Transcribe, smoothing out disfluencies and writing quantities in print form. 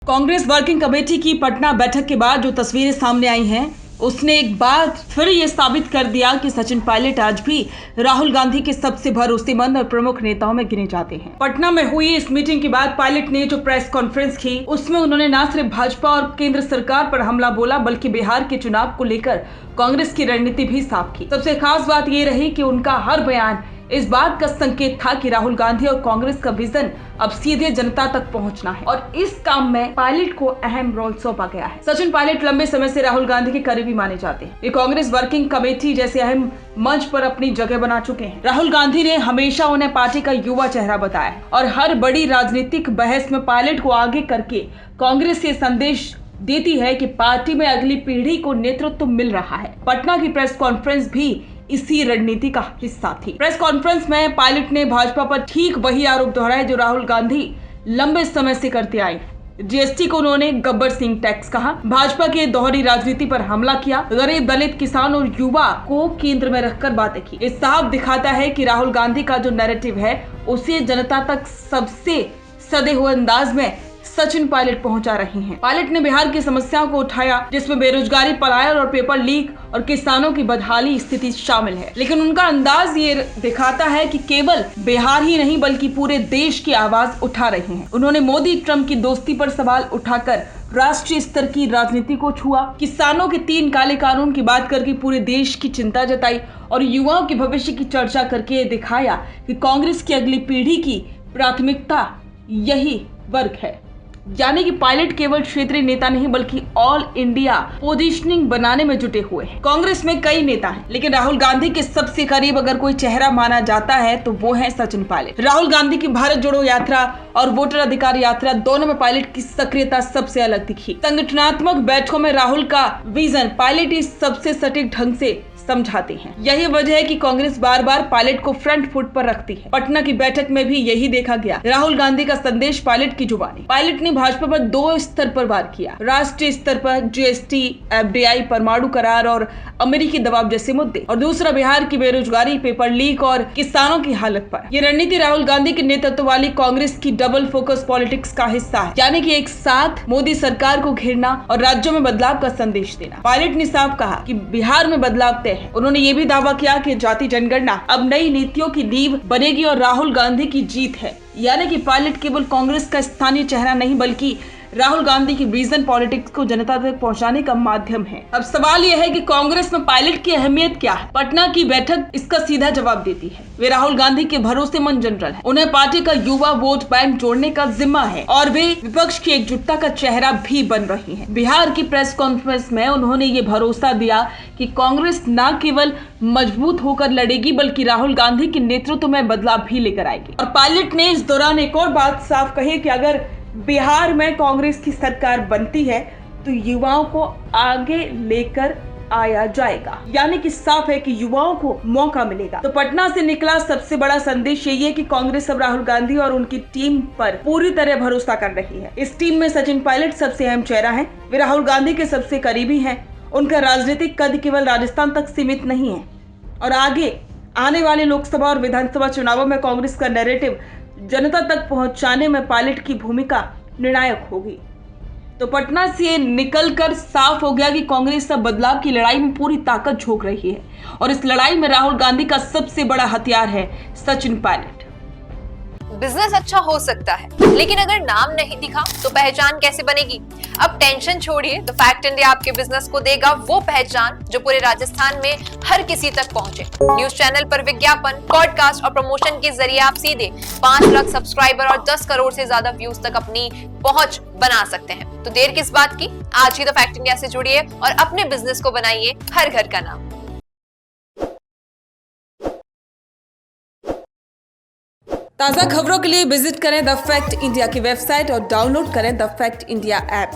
Congress working committee की पटना बैठक के बाद जो तस्वीरें सामने आई हैं, उसने एक बार फिर ये साबित कर दिया कि सचिन पायलट आज भी राहुल गांधी के सबसे भरोसेमंद और प्रमुख नेताओं में गिने जाते हैं। पटना में हुई इस मीटिंग के बाद पायलट ने जो प्रेस कॉन्फ्रेंस की, उसमें उन्होंने न सिर्फ भाजपा और केंद्र सरकार पर हमला बोला, बल्कि बिहार के चुनाव को लेकर कांग्रेस की रणनीति भी साफ की। सबसे खास बात ये रही कि उनका हर बयान इस बात का संकेत था कि राहुल गांधी और कांग्रेस का विजन अब सीधे जनता तक पहुंचना है और इस काम में पायलट को अहम रोल सौंपा गया है। सचिन पायलट लंबे समय से राहुल गांधी के करीबी माने जाते हैं। वे कांग्रेस वर्किंग कमेटी जैसे अहम मंच पर अपनी जगह बना चुके हैं। राहुल गांधी ने हमेशा उन्हें पार्टी का युवा चेहरा बताया और हर बड़ी राजनीतिक बहस में पायलट को आगे करके कांग्रेस ये संदेश देती है कि पार्टी में अगली पीढ़ी को नेतृत्व मिल रहा है। पटना की प्रेस कॉन्फ्रेंस भी इसी रणनीति का हिस्सा थी। प्रेस कॉन्फ्रेंस में पायलट ने भाजपा पर ठीक वही आरोप दोहराए जो राहुल गांधी लंबे समय से करते आए। जीएसटी को उन्होंने गब्बर सिंह टैक्स कहा, भाजपा के दोहरी राजनीति पर हमला किया, गरीब दलित किसान और युवा को केंद्र में रखकर बातें की। ये साफ दिखाता है कि राहुल गांधी का जो नैरेटिव है उसे जनता तक सबसे सदे हुए अंदाज में सचिन पायलट पहुंचा रही हैं। पायलट ने बिहार की समस्याओं को उठाया, जिसमें बेरोजगारी, पलायन और पेपर लीक और किसानों की बदहाली स्थिति शामिल है। लेकिन उनका अंदाज ये दिखाता है कि केवल बिहार ही नहीं बल्कि पूरे देश की आवाज उठा रहे हैं। उन्होंने मोदी ट्रंप की दोस्ती पर सवाल उठाकर राष्ट्रीय स्तर की राजनीति को छुआ, किसानों के 3 काले कानून की बात करके पूरे देश की चिंता जताई और युवाओं के भविष्य की चर्चा करके दिखाया कि कांग्रेस की अगली पीढ़ी की प्राथमिकता यही वर्ग है। यानी कि पायलट केवल क्षेत्रीय नेता नहीं बल्कि ऑल इंडिया पोजीशनिंग बनाने में जुटे हुए हैं। कांग्रेस में कई नेता हैं, लेकिन राहुल गांधी के सबसे करीब अगर कोई चेहरा माना जाता है तो वो है सचिन पायलट। राहुल गांधी की भारत जोड़ो यात्रा और वोटर अधिकार यात्रा दोनों में पायलट की सक्रियता सबसे अलग दिखी। संगठनात्मक बैठकों में राहुल का विजन पायलट ही सबसे सटीक ढंग से समझाते हैं। यही वजह है कि कांग्रेस बार बार पायलट को फ्रंट फुट पर रखती है। पटना की बैठक में भी यही देखा गया। राहुल गांधी का संदेश पायलट की जुबानी। पायलट ने भाजपा पर 2 स्तर पर वार किया, राष्ट्रीय स्तर पर जीएसटी, एफडीआई, परमाणु करार और अमेरिकी दबाव जैसे मुद्दे, और दूसरा बिहार की बेरोजगारी, पेपर लीक और किसानों की हालत पर। ये रणनीति राहुल गांधी के नेतृत्व वाली कांग्रेस की डबल फोकस पॉलिटिक्स का हिस्सा है, यानी कि एक साथ मोदी सरकार को घेरना और राज्यों में बदलाव का संदेश देना। पायलट ने साफ कहा कि बिहार में बदलाव तय है। उन्होंने ये भी दावा किया कि जाति जनगणना अब नई नीतियों की नींव बनेगी और राहुल गांधी की जीत है। यानी कि पायलट केवल कांग्रेस का स्थानीय चेहरा नहीं बल्कि राहुल गांधी की विजन पॉलिटिक्स को जनता तक पहुंचाने का माध्यम है। अब सवाल यह है कि कांग्रेस में पायलट की अहमियत क्या है? पटना की बैठक इसका सीधा जवाब देती है। वे राहुल गांधी के भरोसेमंद जनरल हैं। उन्हें पार्टी का युवा वोट बैंक जोड़ने का जिम्मा है और वे विपक्ष की एकजुटता का चेहरा भी बन रही है। बिहार की प्रेस कॉन्फ्रेंस में उन्होंने ये भरोसा दिया कि कांग्रेस न केवल मजबूत होकर लड़ेगी बल्कि राहुल गांधी के नेतृत्व में बदलाव भी लेकर आएगी। और पायलट ने इस दौरान एक और बात साफ कही कि अगर बिहार में कांग्रेस की सरकार बनती है तो युवाओं को आगे लेकर आया जाएगा। यानी कि साफ है कि युवाओं को मौका मिलेगा। तो पटना से निकला सबसे बड़ा संदेश यही है कि कांग्रेस अब राहुल गांधी और उनकी टीम पर पूरी तरह भरोसा कर रही है। इस टीम में सचिन पायलट सबसे अहम चेहरा है। वे राहुल गांधी के सबसे करीबी हैं। उनका राजनीतिक कद केवल राजस्थान तक सीमित नहीं है और आगे आने वाले लोकसभा और विधानसभा चुनावों में कांग्रेस का नैरेटिव जनता तक पहुंचाने में पायलट की भूमिका निर्णायक होगी। तो पटना से निकलकर साफ हो गया कि कांग्रेस अब बदलाव की लड़ाई में पूरी ताकत झोंक रही है और इस लड़ाई में राहुल गांधी का सबसे बड़ा हथियार है सचिन पायलट। बिजनेस अच्छा हो सकता है, लेकिन अगर नाम नहीं दिखा तो पहचान कैसे बनेगी? अब टेंशन छोड़िए, तो फैक्ट इंडिया आपके बिजनेस को देगा वो पहचान जो पूरे राजस्थान में हर किसी तक पहुंचे। न्यूज चैनल पर विज्ञापन, पॉडकास्ट और प्रमोशन के जरिए आप सीधे 5 लाख सब्सक्राइबर और 10 करोड़ से ज्यादा व्यूज तक अपनी पहुंच बना सकते हैं। तो देर किस बात की, आज ही द फैक्ट इंडिया से जुड़िए और अपने बिजनेस को बनाइए हर घर का नाम। ताज़ा खबरों के लिए विजिट करें द फैक्ट इंडिया की वेबसाइट और डाउनलोड करें द फैक्ट इंडिया ऐप।